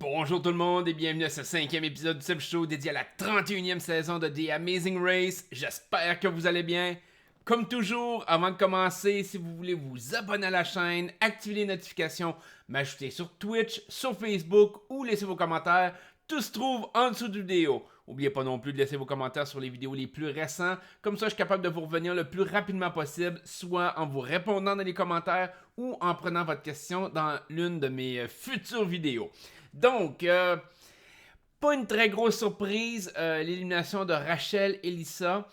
Bonjour tout le monde et bienvenue à ce 5e épisode du Seb Show dédié à la 31e saison de The Amazing Race. J'espère que vous allez bien. Comme toujours, avant de commencer, si vous voulez vous abonner à la chaîne, activer les notifications, m'ajouter sur Twitch, sur Facebook ou laisser vos commentaires, tout se trouve en dessous de la vidéo. N'oubliez pas non plus de laisser vos commentaires sur les vidéos les plus récents, comme ça je suis capable de vous revenir le plus rapidement possible, soit en vous répondant dans les commentaires ou en prenant votre question dans l'une de mes futures vidéos. Donc, pas une très grosse surprise, l'élimination de Rachel et Lisa.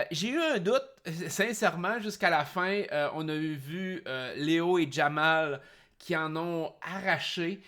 J'ai eu un doute, sincèrement, jusqu'à la fin. On a vu Léo et Jamal qui en ont arraché.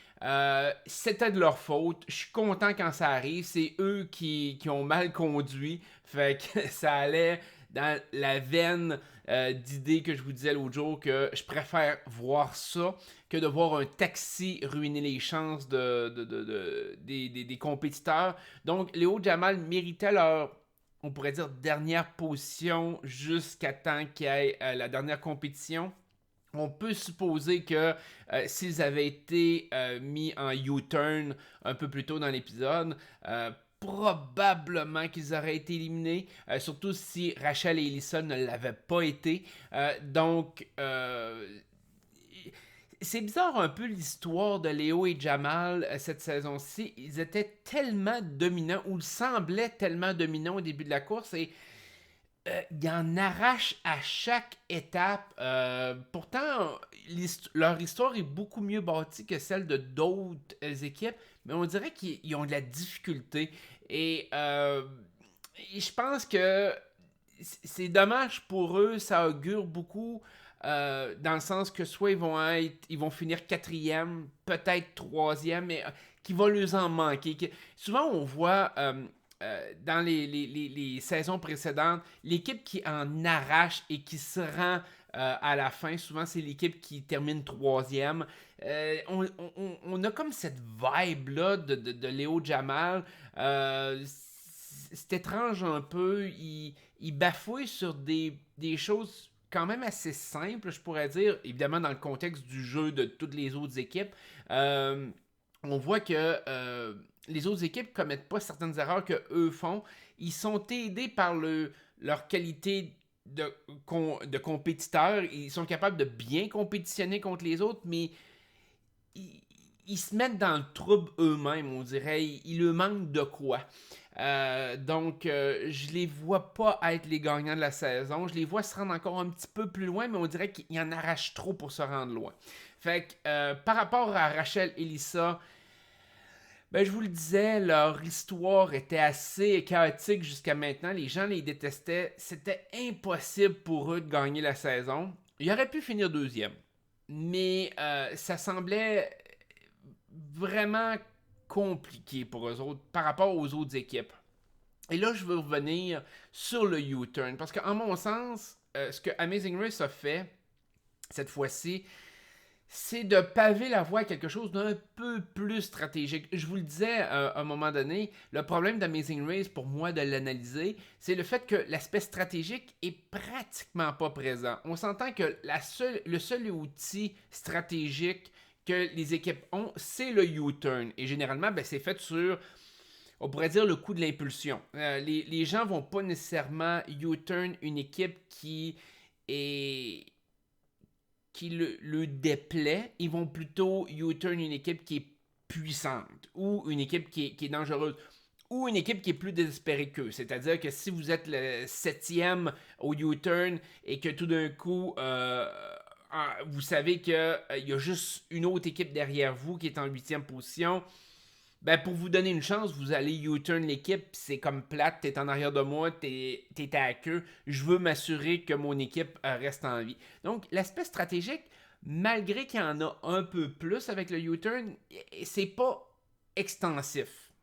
C'était de leur faute. Je suis content quand ça arrive. C'est eux qui ont mal conduit. Fait que ça allait dans la veine d'idées que je vous disais l'autre jour que je préfère voir ça que de voir un taxi ruiner les chances des compétiteurs. Donc, Léo Jamal méritait leur, on pourrait dire, dernière position jusqu'à temps qu'il y ait la dernière compétition. On peut supposer que s'ils avaient été mis en U-turn un peu plus tôt dans l'épisode, probablement qu'ils auraient été éliminés, surtout si Rachel et Elissa ne l'avaient pas été. C'est bizarre un peu l'histoire de Léo et Jamal cette saison-ci. Ils étaient tellement dominants, ou semblaient tellement dominants au début de la course, et ils en arrachent à chaque étape. Pourtant, leur histoire est beaucoup mieux bâtie que celle de d'autres équipes, mais on dirait qu'ils ont de la difficulté. Et je pense que c'est dommage pour eux, ça augure beaucoup. Dans le sens que soit ils vont finir quatrième, peut-être troisième, mais qui va leur en manquer. Souvent, on voit dans les saisons précédentes, l'équipe qui en arrache et qui se rend à la fin, souvent c'est l'équipe qui termine troisième. On a comme cette vibe-là de Léo Jamal. C'est étrange un peu. Il bafouille sur des choses quand même assez simples, je pourrais dire, évidemment dans le contexte du jeu de toutes les autres équipes. On voit que les autres équipes commettent pas certaines erreurs que eux font. Ils sont aidés par leur qualité de compétiteurs. Ils sont capables de bien compétitionner contre les autres, mais ils se mettent dans le trouble eux-mêmes, on dirait. Il leur manque de quoi. Donc, je les vois pas être les gagnants de la saison. Je les vois se rendre encore un petit peu plus loin, mais on dirait qu'ils en arrachent trop pour se rendre loin. Fait que, par rapport à Rachel et Lisa, ben, je vous le disais, leur histoire était assez chaotique jusqu'à maintenant. Les gens les détestaient. C'était impossible pour eux de gagner la saison. Ils auraient pu finir deuxième. Mais ça semblait vraiment compliqué pour eux autres par rapport aux autres équipes. Et là, je veux revenir sur le U-turn. Parce qu'en mon sens, ce que Amazing Race a fait cette fois-ci, c'est de paver la voie à quelque chose d'un peu plus stratégique. Je vous le disais à un moment donné, le problème d'Amazing Race, pour moi de l'analyser, c'est le fait que l'aspect stratégique est pratiquement pas présent. On s'entend que le seul outil stratégique que les équipes ont, c'est le U-turn. Et généralement, ben, c'est fait sur, on pourrait dire, le coup de l'impulsion. Les gens vont pas nécessairement U-turn une équipe qui le déplaît. Ils vont plutôt U-turn une équipe qui est puissante ou une équipe qui est dangereuse ou une équipe qui est plus désespérée qu'eux. C'est-à-dire que si vous êtes le 7e au U-turn et que tout d'un coup, vous savez qu'il y a juste une autre équipe derrière vous qui est en 8e position, ben pour vous donner une chance, vous allez U-turn l'équipe, c'est comme plate, t'es en arrière de moi, t'es à la queue, je veux m'assurer que mon équipe reste en vie. Donc, l'aspect stratégique, malgré qu'il y en a un peu plus avec le U-turn, c'est pas extensif.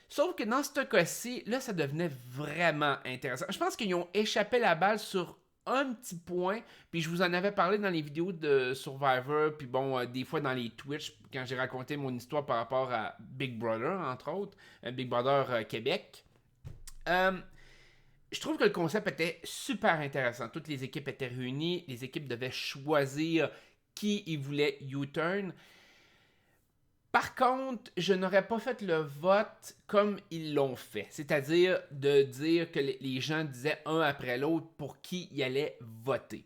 Sauf que dans ce cas-ci, là, ça devenait vraiment intéressant. Je pense qu'ils ont échappé la balle sur un petit point, puis je vous en avais parlé dans les vidéos de Survivor, puis bon, des fois dans les Twitch, quand j'ai raconté mon histoire par rapport à Big Brother, entre autres, Big Brother Québec. Je trouve que le concept était super intéressant. Toutes les équipes étaient réunies, les équipes devaient choisir qui ils voulaient U-turn. Par contre, je n'aurais pas fait le vote comme ils l'ont fait. C'est-à-dire de dire que les gens disaient un après l'autre pour qui ils allaient voter.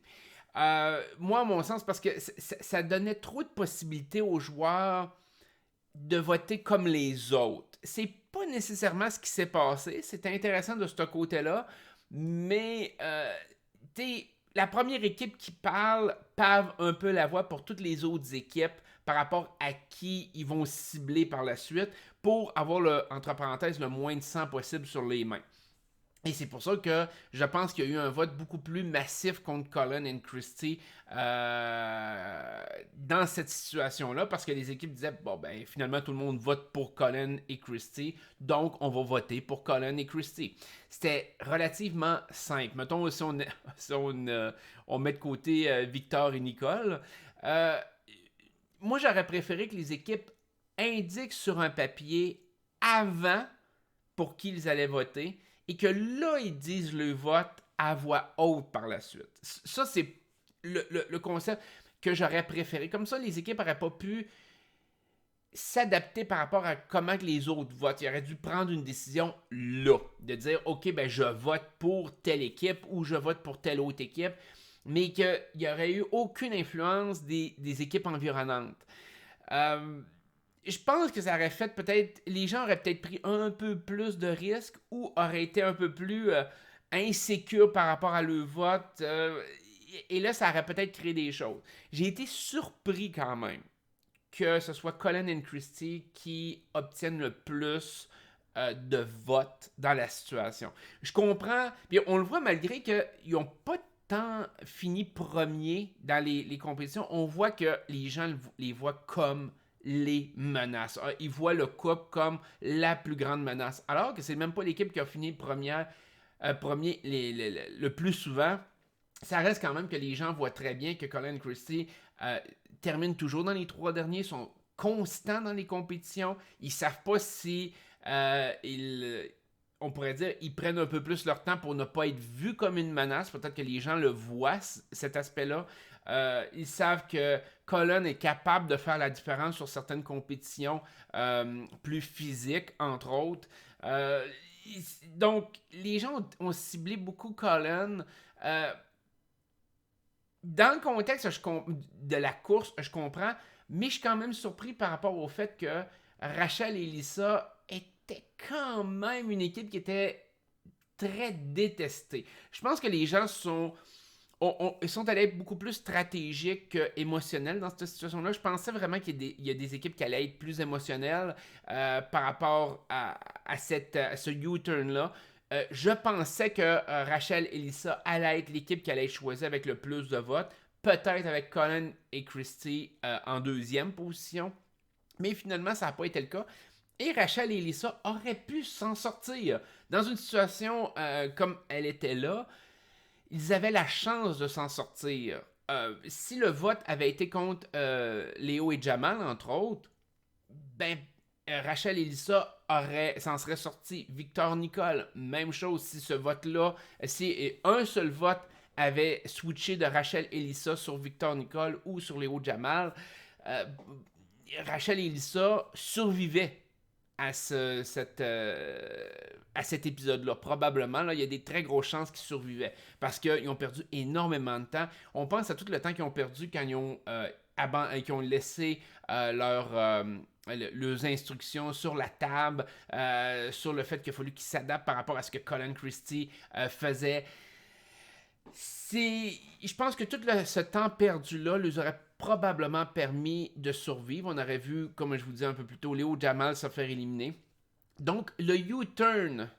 Moi, à mon sens, parce que ça donnait trop de possibilités aux joueurs de voter comme les autres. C'est pas nécessairement ce qui s'est passé. C'est intéressant de ce côté-là. Mais, la première équipe qui parle pave un peu la voie pour toutes les autres équipes par rapport à qui ils vont cibler par la suite pour avoir, entre parenthèses, le moins de sang possible sur les mains. Et c'est pour ça que je pense qu'il y a eu un vote beaucoup plus massif contre Cullen et Christie dans cette situation-là, parce que les équipes disaient, bon, ben, finalement, tout le monde vote pour Cullen et Christie, donc on va voter pour Cullen et Christie. C'était relativement simple. Mettons, si on met de côté Victor et Nicole, moi, j'aurais préféré que les équipes indiquent sur un papier avant pour qui ils allaient voter, et que là, ils disent le vote à voix haute par la suite. Ça, c'est le concept que j'aurais préféré. Comme ça, les équipes n'auraient pas pu s'adapter par rapport à comment les autres votent. Ils auraient dû prendre une décision là, de dire, OK, ben je vote pour telle équipe ou je vote pour telle autre équipe, mais qu'il n'y aurait eu aucune influence des équipes environnantes. Je pense que ça aurait fait peut-être... Les gens auraient peut-être pris un peu plus de risques ou auraient été un peu plus insécures par rapport à leur vote. Et là, ça aurait peut-être créé des choses. J'ai été surpris quand même que ce soit Cullen et Christie qui obtiennent le plus de votes dans la situation. Je comprends, puis on le voit malgré qu'ils n'ont pas tant fini premier dans les compétitions, on voit que les gens les voient comme les menaces. Ils voient le couple comme la plus grande menace. Alors que c'est même pas l'équipe qui a fini premier le plus souvent. Ça reste quand même que les gens voient très bien que Cullen et Christie terminent toujours dans les 3 derniers, sont constants dans les compétitions. Ils savent pas si on pourrait dire, ils prennent un peu plus leur temps pour ne pas être vus comme une menace. Peut-être que les gens le voient, cet aspect-là. Ils savent que Cullen est capable de faire la différence sur certaines compétitions plus physiques, entre autres. Donc, les gens ont ciblé beaucoup Cullen. Dans le contexte de la course, je comprends, mais je suis quand même surpris par rapport au fait que Rachel et Lisa étaient quand même une équipe qui était très détestée. Je pense que les gens sont allés être beaucoup plus stratégiques qu'émotionnels dans cette situation-là. Je pensais vraiment qu'il y a des équipes qui allaient être plus émotionnelles par rapport à ce U-turn-là. Je pensais que Rachel et Lisa allaient être l'équipe qui allait être choisie avec le plus de votes. Peut-être avec Cullen et Christie en deuxième position. Mais finalement, ça n'a pas été le cas. Et Rachel et Lisa auraient pu s'en sortir. Dans une situation comme elle était là, ils avaient la chance de s'en sortir. Si le vote avait été contre Léo et Jamal, entre autres, ben, Rachel et Lisa s'en seraient sortis. Victor Nicole, même chose. Si ce vote-là, si un seul vote avait switché de Rachel et Lisa sur Victor Nicole ou sur Léo Jamal, Rachel et Lisa survivaient à cet épisode-là. Probablement, là, il y a des très grosses chances qu'ils survivaient parce qu'ils ont perdu énormément de temps. On pense à tout le temps qu'ils ont perdu quand ils ont laissé leurs instructions sur la table, sur le fait qu'il a fallu qu'ils s'adaptent par rapport à ce que Cullen Christie faisait. Je pense que tout ce temps perdu-là les aurait probablement permis de survivre. On aurait vu, comme je vous disais un peu plus tôt, Léo Jamal se faire éliminer. Donc, le U-turn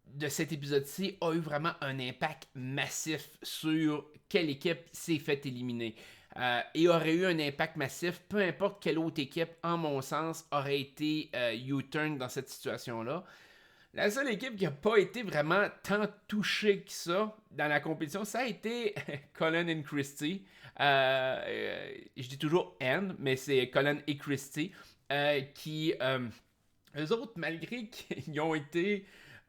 de cet épisode-ci a eu vraiment un impact massif sur quelle équipe s'est fait éliminer. Et aurait eu un impact massif, peu importe quelle autre équipe, en mon sens, aurait été U-turn dans cette situation-là. La seule équipe qui n'a pas été vraiment tant touchée que ça dans la compétition, ça a été Cullen et Christie. Je dis toujours N, mais c'est Cullen et Christie qui, eux autres, malgré qu'ils ont été...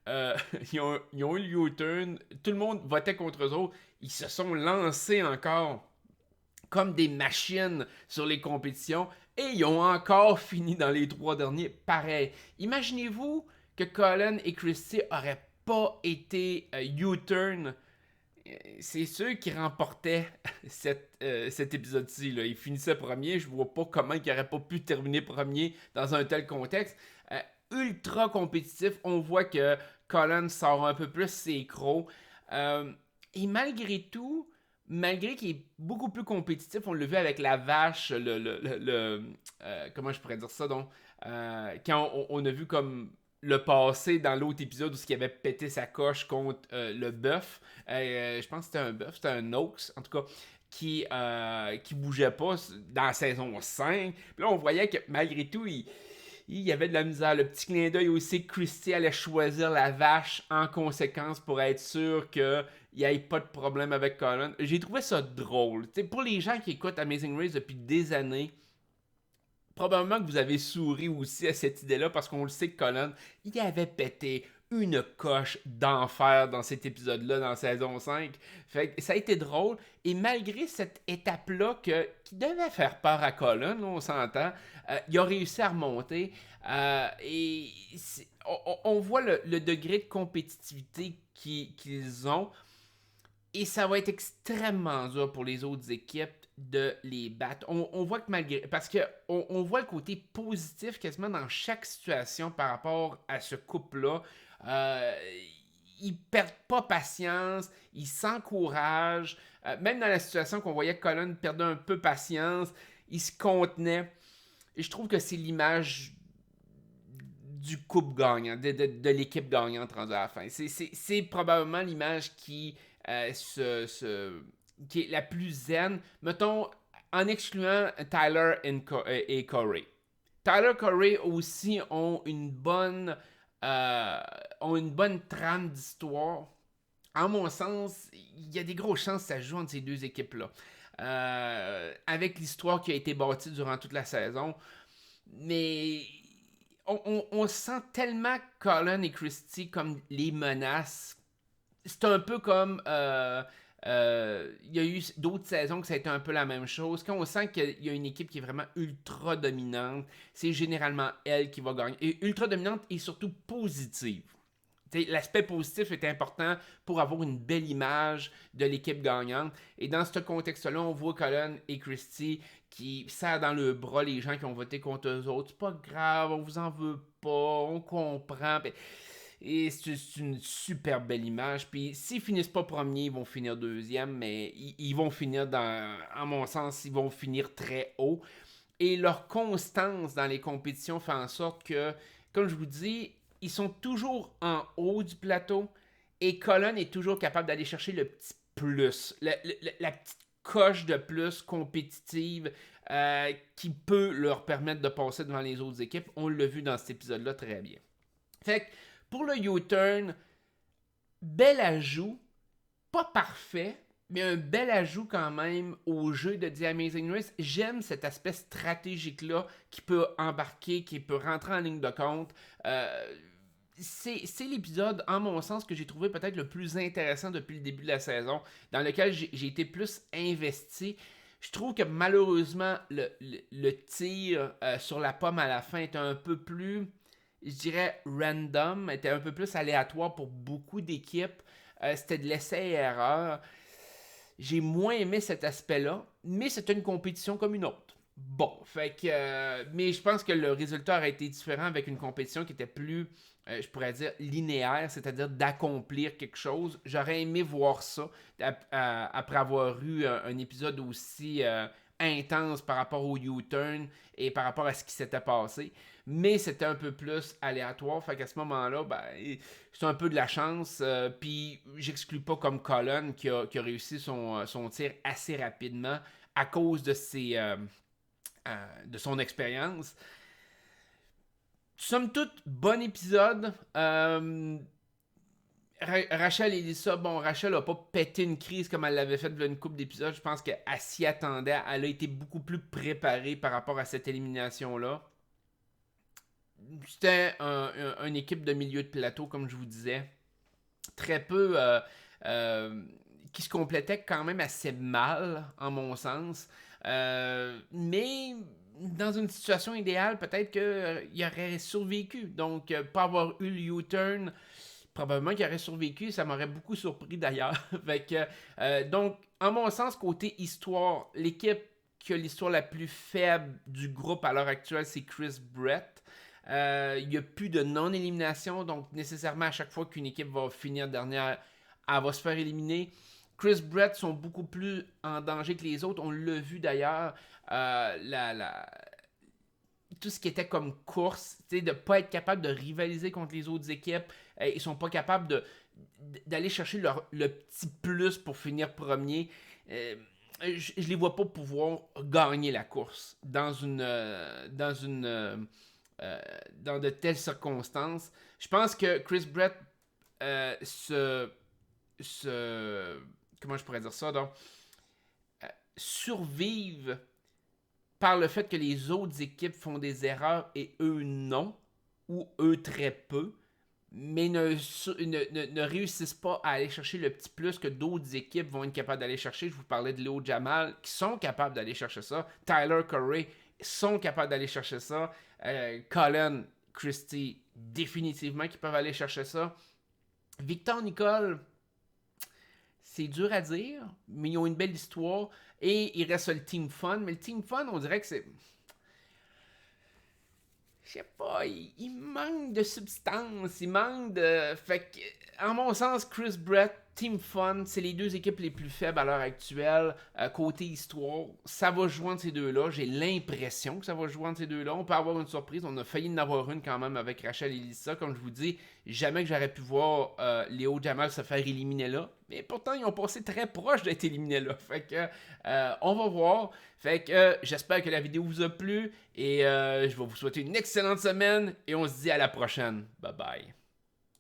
ils ont eu le U-turn, tout le monde votait contre eux autres, ils se sont lancés encore comme des machines sur les compétitions. Et ils ont encore fini dans les 3 derniers. Pareil. Imaginez-vous que Colin et Christy auraient pas été U-turn. C'est ceux qui remportaient cet épisode-ci. Là. Ils finissaient premier. Je vois pas comment ils n'auraient pas pu terminer premier dans un tel contexte. Ultra compétitif. On voit que Colin sort un peu plus ses crocs. Et malgré tout, malgré qu'il est beaucoup plus compétitif, on l'a vu avec la vache, comment je pourrais dire ça donc, quand on a vu comme le passé dans l'autre épisode où il avait pété sa coche contre le bœuf. Je pense que c'était un bœuf, c'était un ox, en tout cas, qui bougeait pas dans la saison 5. Puis là, on voyait que malgré tout, il y avait de la misère. Le petit clin d'œil aussi, Christy allait choisir la vache en conséquence pour être sûr qu'il n'y ait pas de problème avec Colin. J'ai trouvé ça drôle. T'sais, pour les gens qui écoutent Amazing Race depuis des années, probablement que vous avez souri aussi à cette idée-là parce qu'on le sait que Colin, il avait pété une coche d'enfer dans cet épisode-là, dans la saison 5. Fait que ça a été drôle. Et malgré cette étape-là qui devait faire peur à Colin, là, on s'entend, il a réussi à remonter. Et on voit le degré de compétitivité qu'ils ont. Et ça va être extrêmement dur pour les autres équipes de les battre. On voit que malgré... Parce qu'on voit le côté positif quasiment dans chaque situation par rapport à ce couple-là. Ils perdent pas patience, ils s'encouragent. Même dans la situation qu'on voyait Colin perdait un peu patience, il se contenait. Et je trouve que c'est l'image du couple gagnant, de l'équipe gagnante rendue à la fin. C'est probablement l'image qui est la plus zen, mettons, en excluant Tyler et Corey. Tyler et Corey aussi ont une bonne trame d'histoire. En mon sens, il y a des grosses chances que ça joue entre ces deux équipes-là. Avec l'histoire qui a été bâtie durant toute la saison. Mais on sent tellement Colin et Christy comme les menaces. C'est un peu comme il y a eu d'autres saisons que ça a été un peu la même chose. Quand on sent qu'il y a une équipe qui est vraiment ultra dominante, c'est généralement elle qui va gagner. Et ultra dominante et surtout positive. L'aspect positif est important pour avoir une belle image de l'équipe gagnante. Et dans ce contexte-là, on voit Colin et Christy qui serrent dans le bras les gens qui ont voté contre eux autres. C'est pas grave, on vous en veut pas, on comprend. Et c'est une super belle image. Puis s'ils finissent pas premier, ils vont finir deuxième, mais ils vont finir en mon sens, ils vont finir très haut. Et leur constance dans les compétitions fait en sorte que, comme je vous dis, ils sont toujours en haut du plateau et Colin est toujours capable d'aller chercher le petit plus, la petite coche de plus compétitive qui peut leur permettre de passer devant les autres équipes. On l'a vu dans cet épisode-là très bien. Fait que pour le U-turn, bel ajout, pas parfait, mais un bel ajout quand même au jeu de The Amazing Race. J'aime cet aspect stratégique-là qui peut embarquer, qui peut rentrer en ligne de compte. C'est l'épisode, en mon sens, que j'ai trouvé peut-être le plus intéressant depuis le début de la saison, dans lequel j'ai été plus investi. Je trouve que malheureusement, le tir sur la pomme à la fin est un peu plus, je dirais, random, était un peu plus aléatoire pour beaucoup d'équipes. C'était de l'essai-erreur. J'ai moins aimé cet aspect-là, mais c'était une compétition comme une autre. Bon, fait que. Mais je pense que le résultat aurait été différent avec une compétition qui était plus, je pourrais dire, linéaire, c'est-à-dire d'accomplir quelque chose. J'aurais aimé voir ça après avoir eu un épisode aussi intense par rapport au U-turn et par rapport à ce qui s'était passé. Mais c'était un peu plus aléatoire. Fait qu'à ce moment-là, ben, c'est un peu de la chance. Puis j'exclus pas comme Colin qui a réussi son tir assez rapidement à cause de de son expérience. Somme toute, bon épisode. Rachel et Lisa, bon, Rachel a pas pété une crise comme elle l'avait fait dans une couple d'épisodes. Je pense qu'elle s'y attendait. Elle a été beaucoup plus préparée par rapport à cette élimination-là. C'était une équipe de milieu de plateau, comme je vous disais. Très peu qui se complétait quand même assez mal, en mon sens. Mais dans une situation idéale, peut-être qu'il aurait survécu. Donc, pas avoir eu le U-turn, probablement qu'il aurait survécu. Ça m'aurait beaucoup surpris d'ailleurs. Fait que, donc, en mon sens, côté histoire, l'équipe qui a l'histoire la plus faible du groupe à l'heure actuelle, c'est Chris Brett. Il n'y a plus de non-élimination, donc nécessairement à chaque fois qu'une équipe va finir dernière, elle va se faire éliminer. Chris Brett sont beaucoup plus en danger que les autres. On l'a vu d'ailleurs. Tout ce qui était comme course, de ne pas être capable de rivaliser contre les autres équipes. Ils sont pas capables d'aller chercher le petit plus pour finir premier. Je les vois pas pouvoir gagner la course dans de telles circonstances. Je pense que Chris Brett comment je pourrais dire ça, donc, survivent par le fait que les autres équipes font des erreurs et eux non, ou eux très peu, mais ne réussissent pas à aller chercher le petit plus que d'autres équipes vont être capables d'aller chercher. Je vous parlais de Léo Jamal, qui sont capables d'aller chercher ça. Tyler Corey sont capables d'aller chercher ça. Colin Christie, définitivement, qui peuvent aller chercher ça. Victor Nicole, c'est dur à dire, mais ils ont une belle histoire. Et il reste le Team Fun. Mais le Team Fun, on dirait que c'est... Je sais pas, il manque de substance, il manque de... Fait que, en mon sens, Chris Brett, Team Fun, c'est les deux équipes les plus faibles à l'heure actuelle. Côté histoire, ça va jouer entre ces deux-là. J'ai l'impression que ça va jouer entre ces deux-là. On peut avoir une surprise. On a failli en avoir une quand même avec Rachel et Lisa. Comme je vous dis, jamais que j'aurais pu voir Léo Jamal se faire éliminer là. Mais pourtant, ils ont passé très proche d'être éliminés là. Fait que, on va voir. Fait que, j'espère que la vidéo vous a plu. Et je vais vous souhaiter une excellente semaine. Et on se dit à la prochaine. Bye bye.